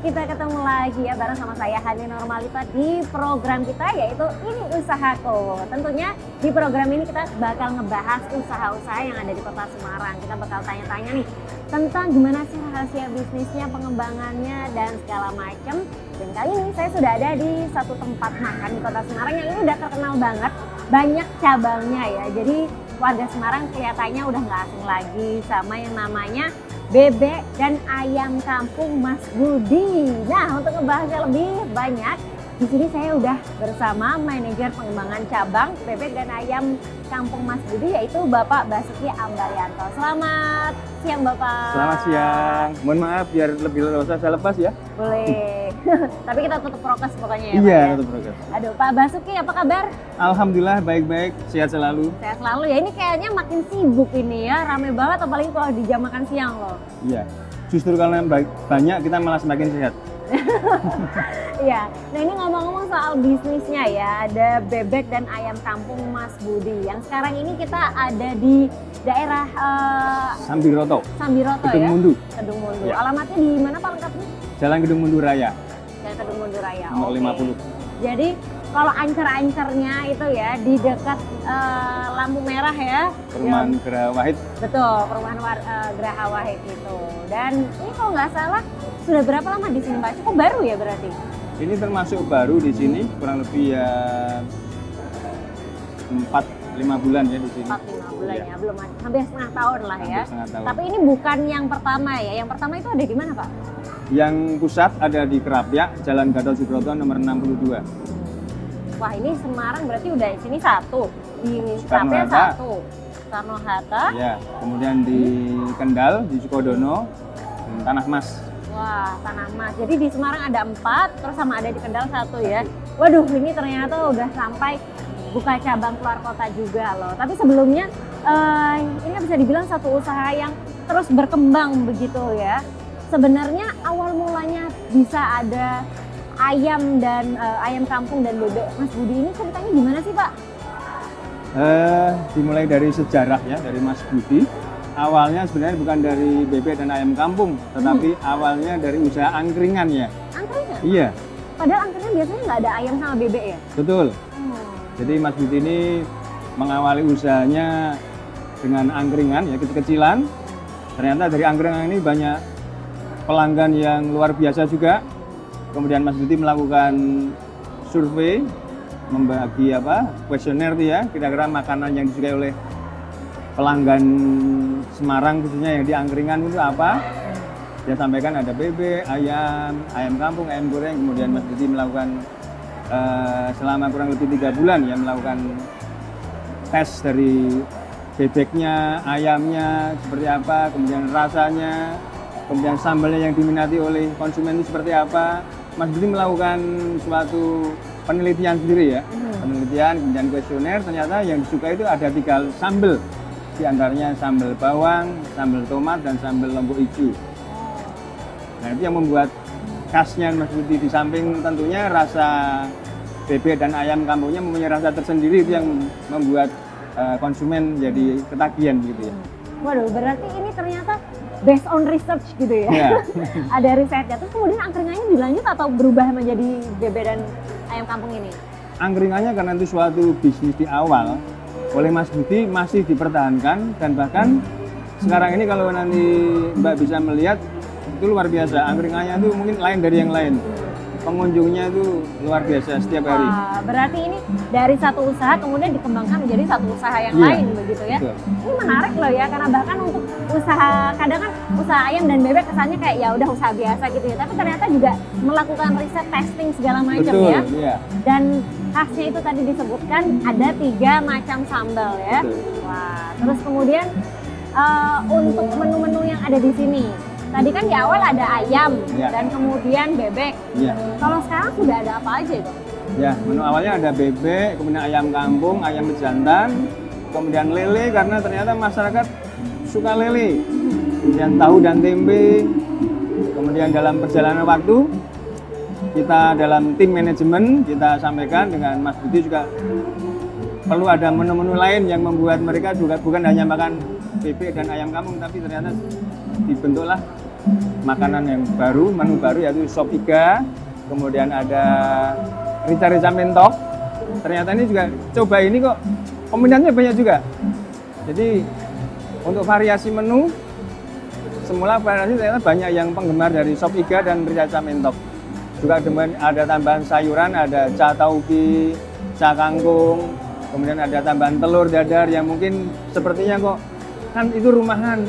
kita ketemu lagi ya bareng sama saya Hani Normalita di program kita yaitu Ini Usahaku. Tentunya di program ini kita bakal ngebahas usaha-usaha yang ada di Kota Semarang. Kita bakal tanya-tanya nih tentang gimana sih rahasia bisnisnya, pengembangannya dan segala macam. Dan kali ini saya sudah ada di satu tempat makan di Kota Semarang yang ini udah terkenal banget, banyak cabangnya ya. Jadi warga Semarang kelihatannya udah nggak asing lagi sama yang namanya bebek dan ayam kampung Mas Budi. Nah, untuk ngebahasnya lebih banyak, di sini saya udah bersama manajer pengembangan cabang bebek dan ayam kampung Mas Budi yaitu Bapak Basuki Ambaryanto. Selamat siang Bapak. Selamat siang. Mohon maaf biar lebih leluasa saya lepas ya. Boleh. Tapi kita tutup prokes pokoknya ya Iya, Pak ya. tutup prokes. Aduh, Pak Basuki apa kabar? Alhamdulillah baik-baik, sehat selalu. Sehat selalu ya. Ini kayaknya makin sibuk ini ya, rame banget apalagi kalau di jam makan siang loh. Iya. Justru kalau banyak kita malah semakin sehat. Iya. Nah, ini ngomong-ngomong soal bisnisnya ya, ada bebek dan ayam kampung Mas Budi. Yang sekarang ini kita ada di daerah Sambiroto, Sambiroto Kedung ya. Mundu, Kedung Mundu. Ya. Alamatnya di mana Pak lengkapnya? Jalan Kedung Mundu Raya, Jalan Kedung Mundu Raya. nomor Oke. 50. Jadi kalau ancer-ancernya itu ya di dekat lampu merah ya. Perumahan Geraha Wahid. Betul, perumahan Geraha Wahid itu. Dan ini kalau nggak salah sudah berapa lama di sini Pak? Cukup baru ya berarti? Ini termasuk baru di sini, kurang lebih ya 4-5 bulan ya di sini. 4-5 bulan Iya. ya, belum hampir setengah tahun lah ya. Hampir setengah tahun. Tapi ini bukan yang pertama ya. Yang pertama itu ada di mana Pak? Yang pusat ada di Kerapia, Jalan Gatot Subroto nomor 62. Wah, ini Semarang berarti udah di sini satu. Di Soekarno Kerapia Hatta. satu. Soekarno Hatta. Ya, kemudian di Kendal, di Sukodono, dan Tanah Mas. Wah, Tanah Mas. Jadi di Semarang ada 4, terus sama ada di Kendal 1 ya. Waduh, ini ternyata udah sampai buka cabang keluar kota juga loh. Tapi sebelumnya ini kan bisa dibilang satu usaha yang terus berkembang begitu ya. Sebenarnya awal mulanya bisa ada ayam dan ayam kampung dan bebek Mas Budi ini ceritanya gimana sih Pak? Dimulai dari sejarah ya, dari Mas Budi. Awalnya sebenarnya bukan dari bebek dan ayam kampung, tetapi awalnya dari usaha angkringan ya. Angkringan? Iya, Padahal angkringan biasanya nggak ada ayam sama bebek ya? betul. Jadi Mas Budi ini mengawali usahanya dengan angkringan ya, kecil-kecilan. Ternyata dari angkringan ini banyak pelanggan yang luar biasa juga. Kemudian Mas Budi melakukan survei, membagi kuesioner tuh ya, kira-kira makanan yang disukai oleh pelanggan Semarang khususnya yang di angkringan itu apa. Dia sampaikan ada bebek, ayam kampung, ayam goreng. Kemudian Mas Budi melakukan selama kurang lebih 3 bulan ya, melakukan tes dari bebeknya, ayamnya seperti apa, kemudian rasanya, kemudian sambalnya yang diminati oleh konsumen itu seperti apa. Mas Budi melakukan suatu penelitian sendiri ya, penelitian, kemudian kuesioner. Ternyata yang disukai itu ada 3 sambal, di antaranya sambal bawang, sambal tomat, dan sambal lombok hijau. Nah, itu yang membuat khasnya Mas Budi, di samping tentunya rasa bebek dan ayam kampungnya mempunyai rasa tersendiri, itu yang membuat konsumen jadi ketagihan gitu ya. Waduh, berarti ini ternyata based on research gitu ya. Iya. Ada risetnya. Terus kemudian angkringannya dilanjut atau berubah menjadi bebek dan ayam kampung ini? Angkringannya karena itu suatu bisnis di awal oleh Mas Budi masih dipertahankan, dan bahkan sekarang ini kalau nanti Mbak bisa melihat itu luar biasa. Angkringannya itu mungkin lain dari yang lain. Pengunjungnya itu luar biasa setiap hari. Wah, berarti ini dari satu usaha kemudian dikembangkan menjadi satu usaha yang Iya, lain begitu ya. betul. Ini menarik loh ya, karena bahkan untuk usaha, kadang kan usaha ayam dan bebek kesannya kayak ya udah usaha biasa gitu ya. Tapi ternyata juga melakukan riset, testing segala macam Betul, ya. iya. Dan khasnya itu tadi disebutkan ada 3 macam sambal ya. Betul. Wah, terus kemudian untuk menu-menu yang ada di sini. Tadi kan di awal ada ayam Ya. dan kemudian bebek. Iya. Kalau sekarang sudah ada apa aja itu? Ya, menu awalnya ada bebek, kemudian ayam kampung, ayam bejantan, kemudian lele karena ternyata masyarakat suka lele. Kemudian tahu dan tempe. Kemudian dalam perjalanan waktu kita dalam tim manajemen kita sampaikan dengan Mas Budi juga perlu ada menu-menu lain yang membuat mereka juga bukan hanya makan bebek dan ayam kampung, tapi ternyata dibentuklah makanan yang baru, menu baru yaitu sop iga, kemudian ada rica-rica mentok. Ternyata ini juga coba ini kok peminatnya banyak juga. Jadi untuk variasi menu, semula variasi ternyata banyak yang penggemar dari sop iga dan rica-rica mentok. Juga ada tambahan sayuran, ada ca tauki, ca kangkung, kemudian ada tambahan telur dadar yang mungkin sepertinya kok kan itu rumahan.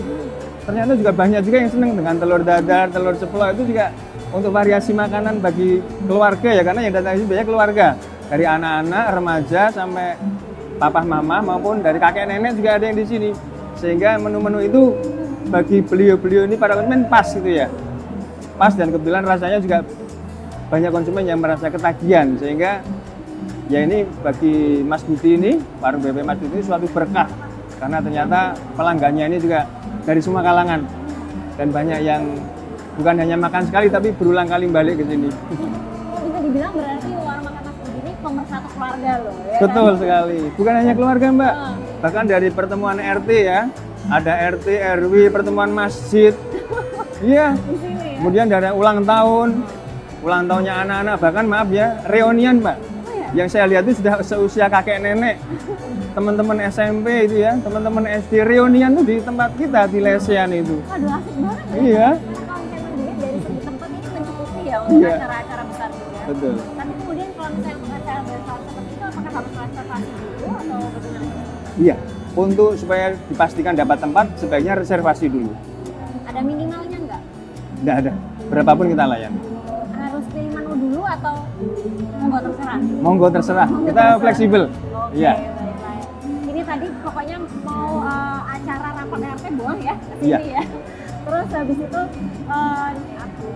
Ternyata juga banyak juga yang senang dengan telur dadar, telur ceplok itu juga untuk variasi makanan bagi keluarga ya, karena yang datang ini banyak keluarga. Dari anak-anak, remaja sampai papa mama maupun dari kakek nenek juga ada yang di sini. Sehingga menu-menu itu bagi beliau-beliau ini para konsumen pas gitu ya. Pas dan kebetulan rasanya juga banyak konsumen yang merasa ketagihan, sehingga ya ini bagi Mas Budi ini, warung bebek Mas Budi ini suatu berkah karena ternyata pelanggannya ini juga dari semua kalangan dan banyak yang bukan hanya makan sekali tapi berulang kali balik ke sini. Bisa dibilang berarti warung makan Mas Budi ini pemersatu keluarga loh ya. Betul kan? sekali, bukan hanya keluarga Mbak, bahkan dari pertemuan RT ya, ada RT, RW, pertemuan masjid, iya. Di sini ya. Kemudian dari ulang tahunnya anak-anak, bahkan maaf ya, reunian Mbak. Yang saya lihat itu sudah seusia kakek nenek, teman-teman SMP itu ya, teman-teman SD, reunian tuh di tempat kita di Lesean itu. Aduh asik banget ya. Iya. Karena kalau misalnya dilihat dari segi tempat ini mencukupi ya untuk Iya. acara-acara besar juga. Betul. Tapi kemudian kalau misalnya untuk acara besar seperti itu, apakah harus reservasi dulu atau bagaimana? Iya, untuk supaya dipastikan dapat tempat sebaiknya reservasi dulu. Ada minimalnya nggak? Tidak ada, berapapun kita layani. Harus pilih menu dulu atau monggo terserah? Monggo terserah, Monggo kita terserah. fleksibel. Oke, Iya. baik-baik. Ini tadi pokoknya mau acara rapat RT boleh ya ke sini Iya. ya. Terus habis itu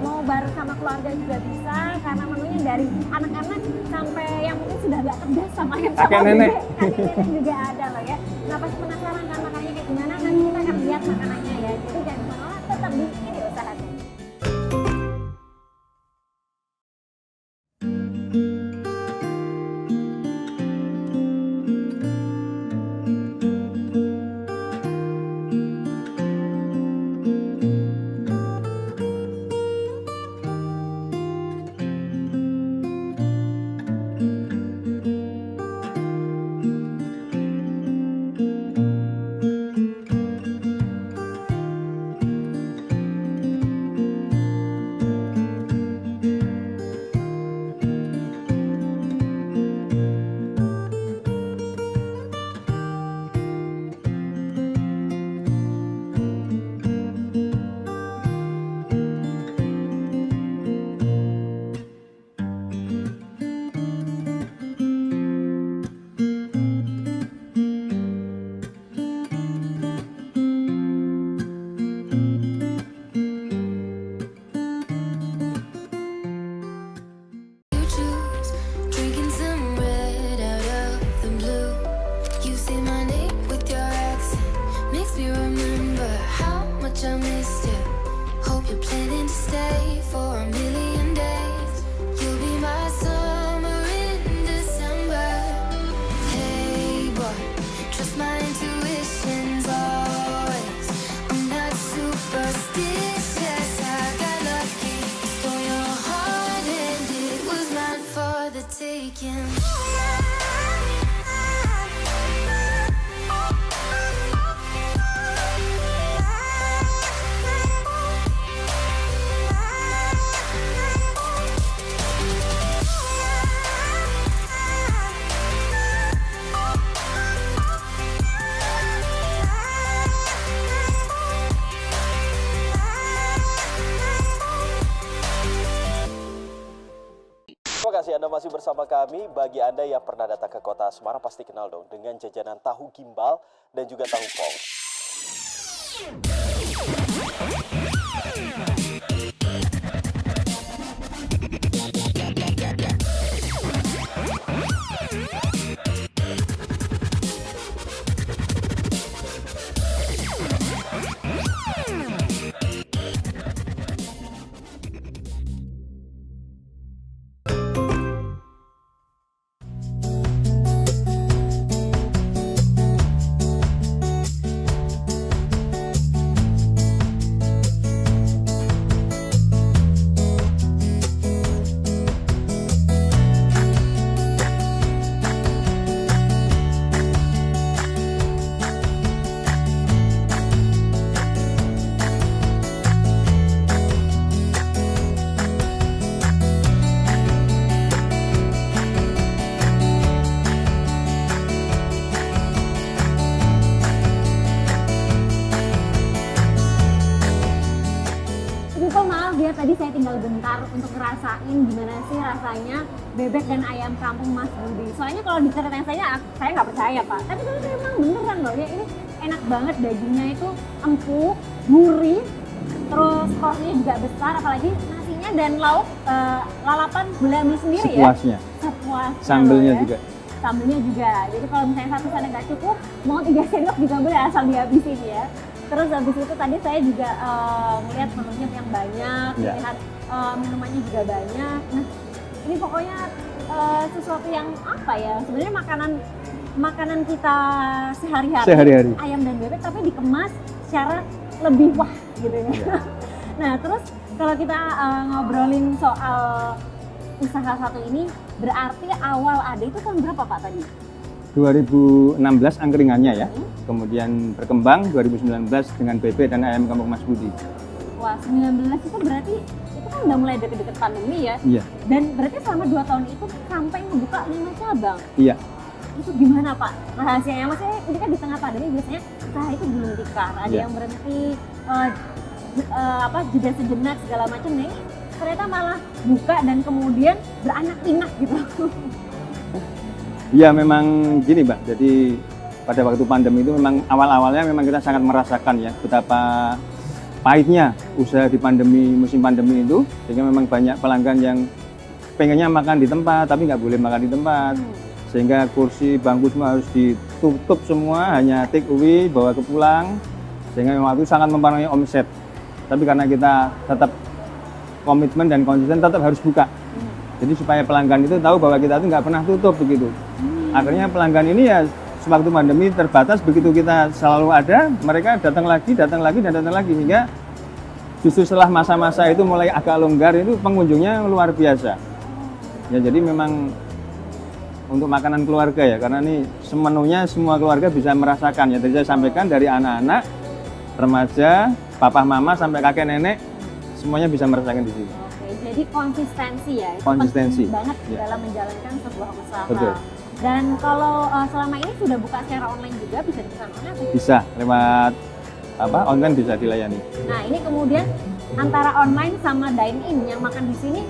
mau bareng sama keluarga juga bisa karena menunya dari anak-anak sampai yang mungkin sudah agak tegas sama yang Kakek sama nenek. Kakek nenek juga ada loh ya. Nah pasti penasaran kan makanannya kayak gimana, nanti kita akan lihat makanannya ya. Jadi jangan kemana-mana, tetap di Ini Usahaku. You choose drinking some red out of the blue. You say my name with your accent, makes me remember how much I missed you. Hope you're planning to stay for a million days. You'll be my summer in December. Hey boy, trust my intuitions always. I'm not superstitious, I got lucky. Stole your heart and it was mine for the taking. Terima kasih Anda masih bersama kami. Bagi Anda yang pernah datang ke kota Semarang pasti kenal dong dengan jajanan tahu gimbal dan juga tahu pong. dia tadi saya tinggal bentar untuk ngerasain gimana sih rasanya bebek dan ayam kampung Mas Budi. Soalnya kalau diceritain saya nggak percaya Pak. Tapi itu memang beneran loh ya, ini enak banget, dagingnya itu empuk, gurih, terus porsinya juga besar, apalagi nasinya dan lauk lalapan gula mie sendiri Sepuasnya. Sepuasnya. Sambelnya loh ya. juga. Sambelnya juga. Jadi kalau misalnya satu sana nggak cukup, mau 3 sendok juga boleh asal dihabisin ya. Terus habis itu tadi saya juga melihat menunya yang banyak, Ya. melihat minumannya juga banyak. Nah, ini pokoknya sesuatu yang apa ya? Sebenarnya makanan kita sehari-hari, ayam dan bebek, tapi dikemas secara lebih wah gitu ya. Nah, terus kalau kita ngobrolin soal usaha satu ini, berarti awal ada itu tahun berapa Pak tadi? 2016 angkringannya ya, kemudian berkembang 2019 dengan bebek dan ayam kampung Mas Budi. Wah, 19 itu berarti itu kan udah mulai deket-deket pandemi ya? Iya. Dan berarti selama 2 tahun itu sampai ngebuka 5 cabang? Iya. Itu gimana Pak rahasianya? Maksudnya ini kan di tengah pandemi biasanya usaha itu gulung tikar, ada Iya. yang berhenti jeda sejenak segala macam. Nah, ini ternyata malah buka dan kemudian beranak pinak gitu. Iya memang gini Mbak, jadi pada waktu pandemi itu memang awal-awalnya memang kita sangat merasakan ya betapa pahitnya usaha di musim pandemi itu, sehingga memang banyak pelanggan yang pengennya makan di tempat tapi nggak boleh makan di tempat, sehingga kursi bangku semua harus ditutup semua, hanya take away bawa ke pulang, sehingga memang itu sangat mempengaruhi omset. Tapi karena kita tetap komitmen dan konsisten, tetap harus buka. Jadi supaya pelanggan itu tahu bahwa kita itu nggak pernah tutup begitu. Akhirnya pelanggan ini ya sewaktu pandemi terbatas, begitu kita selalu ada, mereka datang lagi hingga justru setelah masa-masa itu mulai agak longgar itu pengunjungnya luar biasa. Ya jadi memang untuk makanan keluarga ya, karena ini semenunya semua keluarga bisa merasakan ya. Tadi saya sampaikan dari anak-anak, remaja, papa mama sampai kakek nenek semuanya bisa merasakan di sini. Jadi konsistensi ya, itu konsistensi penting banget ya. dalam menjalankan sebuah usaha. Betul. Dan kalau selama ini sudah buka secara online juga, bisa dipesan online atau Bisa, lewat online bisa dilayani. Nah ini kemudian antara online sama dine-in yang makan di sini,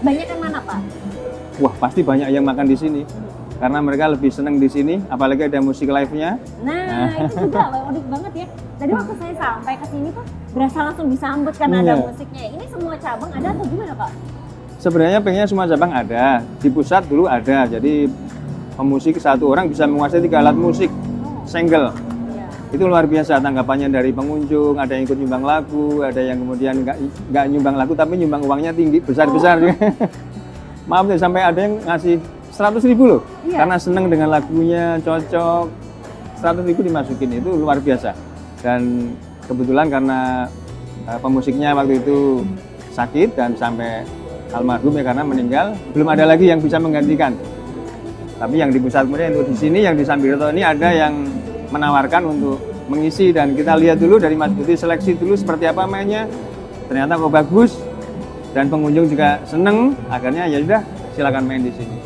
banyak yang mana Pak? Wah pasti banyak yang makan di sini, karena mereka lebih senang di sini, apalagi ada musik live-nya. Nah itu juga loh, unik banget ya. Tadi waktu saya sampai ke sini tuh berasa langsung disambut karena ada musiknya. Ini semua cabang ada atau gimana Pak? Sebenarnya pengennya semua cabang ada, di pusat dulu ada, jadi pemusik satu orang bisa menguasai 3 alat musik single. Iya. Itu luar biasa tanggapannya dari pengunjung, ada yang ikut nyumbang lagu, ada yang kemudian nggak nyumbang lagu tapi nyumbang uangnya tinggi, besar-besar. Maaf ya, sampai ada yang ngasih 100.000 loh, karena seneng dengan lagunya, cocok. 100.000 dimasukin, itu luar biasa. Dan kebetulan karena pemusiknya waktu itu sakit dan sampai almarhum ya, karena meninggal, belum ada lagi yang bisa menggantikan. Tapi yang di pusat kemudian untuk di sini, yang di Sambiroto ini ada yang menawarkan untuk mengisi, dan kita lihat dulu dari Mas Budi, seleksi dulu seperti apa mainnya. Ternyata kok bagus dan pengunjung juga seneng, akhirnya ya sudah silakan main di sini.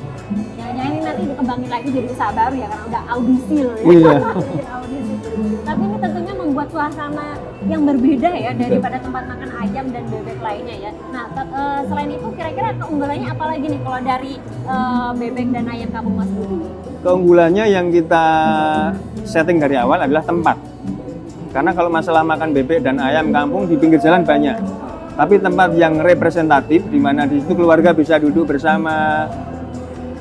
Jangan-jangan ini nanti dikembangin lagi jadi usaha baru ya, karena udah audisi loh ya. Iya. Bikin audisi. Tapi ini tentunya membuat suasana yang berbeda ya daripada tempat makan ayam dan bebek lainnya ya. Nah, selain itu kira-kira keunggulannya apa lagi nih kalau dari bebek dan ayam kampung Mas Budi? Keunggulannya yang kita setting dari awal adalah tempat. Karena kalau masalah makan bebek dan ayam kampung di pinggir jalan banyak. Tapi tempat yang representatif, di mana di situ keluarga bisa duduk bersama,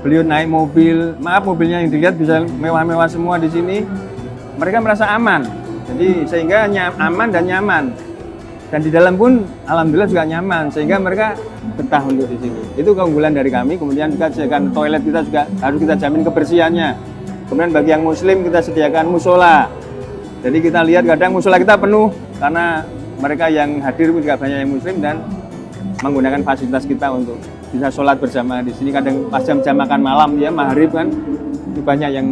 beliau naik mobil, mobilnya yang dilihat bisa mewah-mewah semua di sini. Mereka merasa aman, jadi sehingga aman dan nyaman. Dan di dalam pun alhamdulillah juga nyaman, sehingga mereka betah untuk di sini. Itu keunggulan dari kami. Kemudian juga sediakan toilet, kita juga harus kita jamin kebersihannya. Kemudian bagi yang muslim kita sediakan musola. Jadi kita lihat kadang musola kita penuh karena mereka yang hadir juga banyak yang muslim dan menggunakan fasilitas kita untuk bisa sholat bersama di sini. Kadang pas jam-jam makan malam ya, maghrib kan, itu banyak yang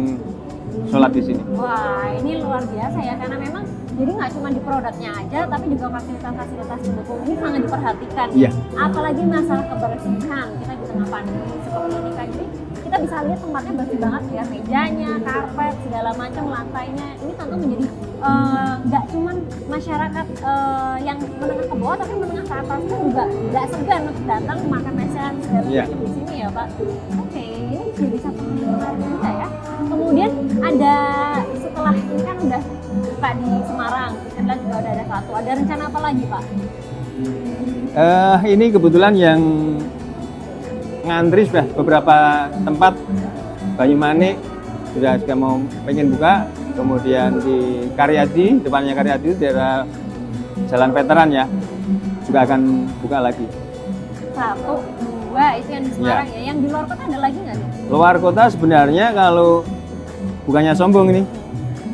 sholat di sini. Wah, ini luar biasa ya, karena memang jadi nggak cuma di produknya aja, tapi juga fasilitas-fasilitas pendukung ini sangat diperhatikan. Iya. Apalagi masalah kebersihan, kita di tengah pandemi seperti ini kan, jadi kita bisa lihat tempatnya bersih banget ya, mejanya, karpet, segala macam, lantainya. Ini tentu menjadi nggak cuman masyarakat yang menengah ke bawah, tapi menengah ke atas pun juga nggak segan untuk datang makan nasian segala Iya. macam di sini ya Pak. Oke, ini jadi satu hal yang menarik juga ya. Kemudian ada, setelah ini kan udah buka di Semarang, kita lihat juga udah ada satu. Ada rencana apa lagi Pak? Ini kebetulan yang ngantri sudah beberapa tempat. Banyumanik sudah mau pengen buka, kemudian di Karyadi, depannya Karyadi itu daerah Jalan Veteran ya, juga akan buka lagi. 1, 2 itu yang di Semarang ya. Yang di luar kota ada lagi nggak nih? Luar kota sebenarnya kalau bukannya sombong ini,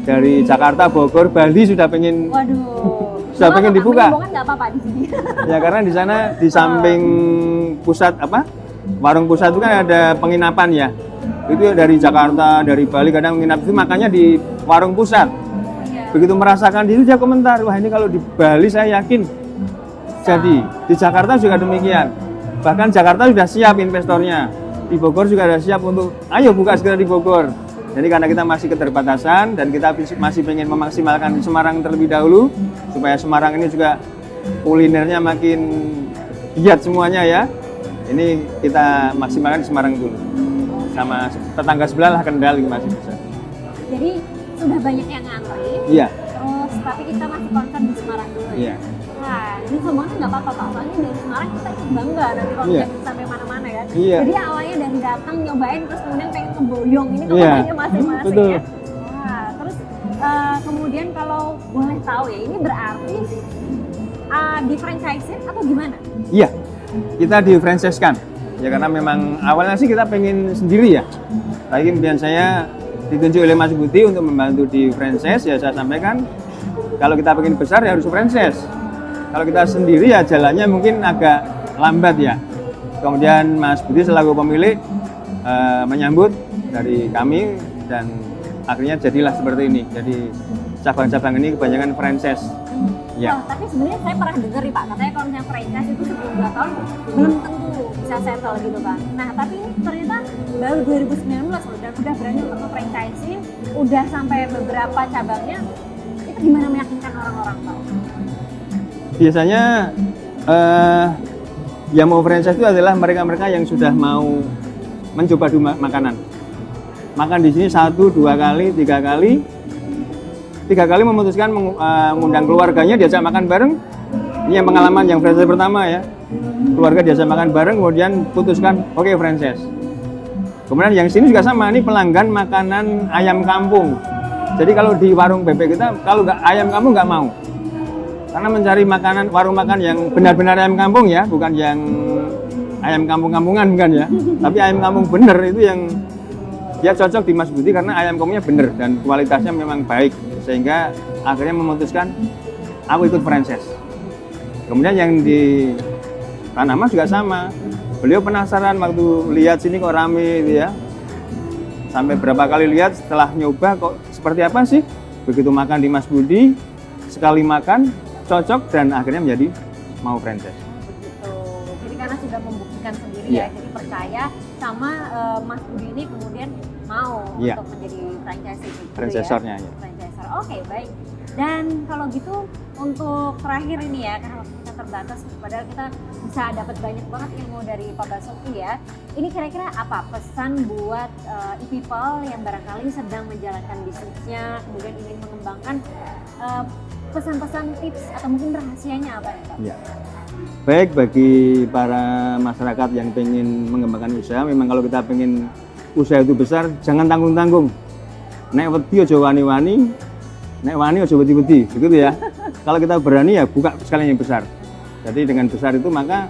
dari Jakarta, Bogor, Bali sudah pengen Waduh. Sudah pengen dibuka. Menyombongkan nggak apa-apa di sini. ya, karena di sana di samping pusat warung pusat itu kan ada penginapan ya. Itu dari Jakarta, dari Bali kadang menginap itu makanya di warung pusat. Iya. Begitu merasakan itu dia komentar, wah ini kalau di Bali saya yakin jadi. Di Jakarta juga demikian. Bahkan Jakarta sudah siap investornya. Di Bogor juga sudah siap untuk ayo buka segera di Bogor. Jadi karena kita masih keterbatasan dan kita masih pengen memaksimalkan di Semarang terlebih dahulu supaya Semarang ini juga kulinernya makin giat semuanya ya. Ini kita maksimalkan di Semarang dulu. Sama tetangga sebelah lah Kendal masih bisa. Jadi sudah banyak yang ngantri. Iya. Terus tapi kita masih concern di Semarang dulu ya. Iya. Nah, ini semuanya nggak apa-apa Pak. Soalnya dari Semarang kita ikut bangga nanti kalau Iya. kita sampai mana-mana ya. Iya. Jadi awalnya dari datang nyobain terus kemudian pengen ke Boyong ini Iya. kotanya masing-masing Betul. ya. Nah, terus kemudian kalau boleh tahu ya, ini berarti di franchising atau gimana? Iya. Kita di franchise-kan. Ya karena memang awalnya sih kita pengen sendiri ya. Tapi kemudian saya ditunjuk oleh Mas Budi untuk membantu di franchise, ya saya sampaikan kalau kita pengen besar ya harus franchise. Kalau kita sendiri ya jalannya mungkin agak lambat ya. Kemudian Mas Budi selaku pemilik menyambut dari kami dan akhirnya jadilah seperti ini. Jadi cabang-cabang ini kebanyakan franchise. Ya. Nah, tapi sebenarnya saya pernah dengar nih Pak, katanya kalau misalnya franchise itu sebelum 2 tahun belum tentu bisa settle gitu kan. Nah, tapi ini ternyata baru 2019 loh dan udah berani untuk nge-franchising, udah sampai beberapa cabangnya. Itu gimana meyakinkan orang-orang Pak? Biasanya yang mau franchise itu adalah mereka-mereka yang sudah mau mencoba dulu makanan. Makan di sini 1, 2 kali, 3 kali. 3 kali memutuskan mengundang keluarganya diajak makan bareng. Ini yang pengalaman yang franchise pertama ya. Keluarga diajak makan bareng, kemudian putuskan oke, franchise. Kemudian yang sini juga sama, ini pelanggan makanan ayam kampung. Jadi kalau di warung bebek kita, kalau nggak ayam kampung nggak mau. Karena mencari makanan, warung makan yang benar-benar ayam kampung ya, bukan yang ayam kampung-kampungan bukan ya. Tapi ayam kampung bener itu yang dia cocok di Mas Budi karena ayam kampungnya bener dan kualitasnya memang baik. Sehingga akhirnya memutuskan aku ikut franchise. Kemudian yang di Tanah Mas juga sama. Beliau penasaran waktu lihat sini kok rame gitu ya. Sampai berapa kali lihat setelah nyoba kok seperti apa sih? Begitu makan di Mas Budi, sekali makan cocok dan akhirnya menjadi mau franchise. Begitu. Jadi karena sudah membuktikan sendiri Iya. ya, jadi percaya sama Mas Budi ini kemudian mau Iya. untuk menjadi franchising gitu Franchisornya, ya. ya. Franchisor. Oke, baik. Dan kalau gitu untuk terakhir ini ya, karena waktu kita terbatas, padahal kita bisa dapat banyak banget ilmu dari Pak Basuki ya. Ini kira-kira apa pesan buat e-people yang barangkali sedang menjalankan bisnisnya, kemudian ingin mengembangkan pesan-pesan tips atau mungkin rahasianya apa ya Pak? Ya. Baik bagi para masyarakat yang pengen mengembangkan usaha, memang kalau kita pengen usaha itu besar, jangan tanggung-tanggung. Nek wedi aja wani-wani, nek wani aja wedi-wedi, begitu ya. Kalau kita berani ya buka sekalian yang besar. Jadi dengan besar itu maka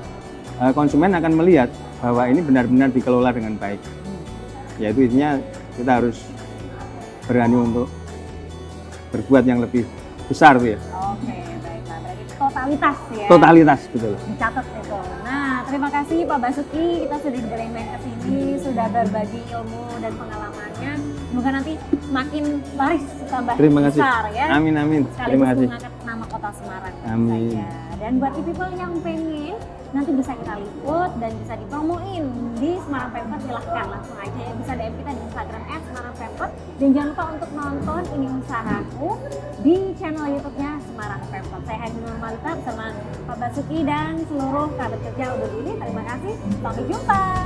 konsumen akan melihat bahwa ini benar-benar dikelola dengan baik. Yaitu intinya kita harus berani untuk berbuat yang lebih besar tuh ya. Oke, baiklah. Berarti totalitas ya. Totalitas, betul. Dicatat itu. Nah, terima kasih Pak Basuki. Kita sudah dibolehin main ke sini, sudah berbagi ilmu dan pengalamannya. Semoga nanti semakin laris tambah Terima kasih. besar ya. Amin, amin. Sekaligus Terima kasih. mengangkat nama kota Semarang. tentu Amin. saja. Dan buat people yang pengen nanti bisa kita liput dan bisa dipromoin di Semarang Pemkot, silahkan langsung aja ya, bisa DM kita di Instagram @semarangpemkot Dan jangan lupa untuk nonton Ini Usahaku di channel YouTube-nya Semarang Pemkot. Saya Hani Nurmalita bersama Pak Basuki dan seluruh kader kerja undur diri. Terima kasih, sampai jumpa.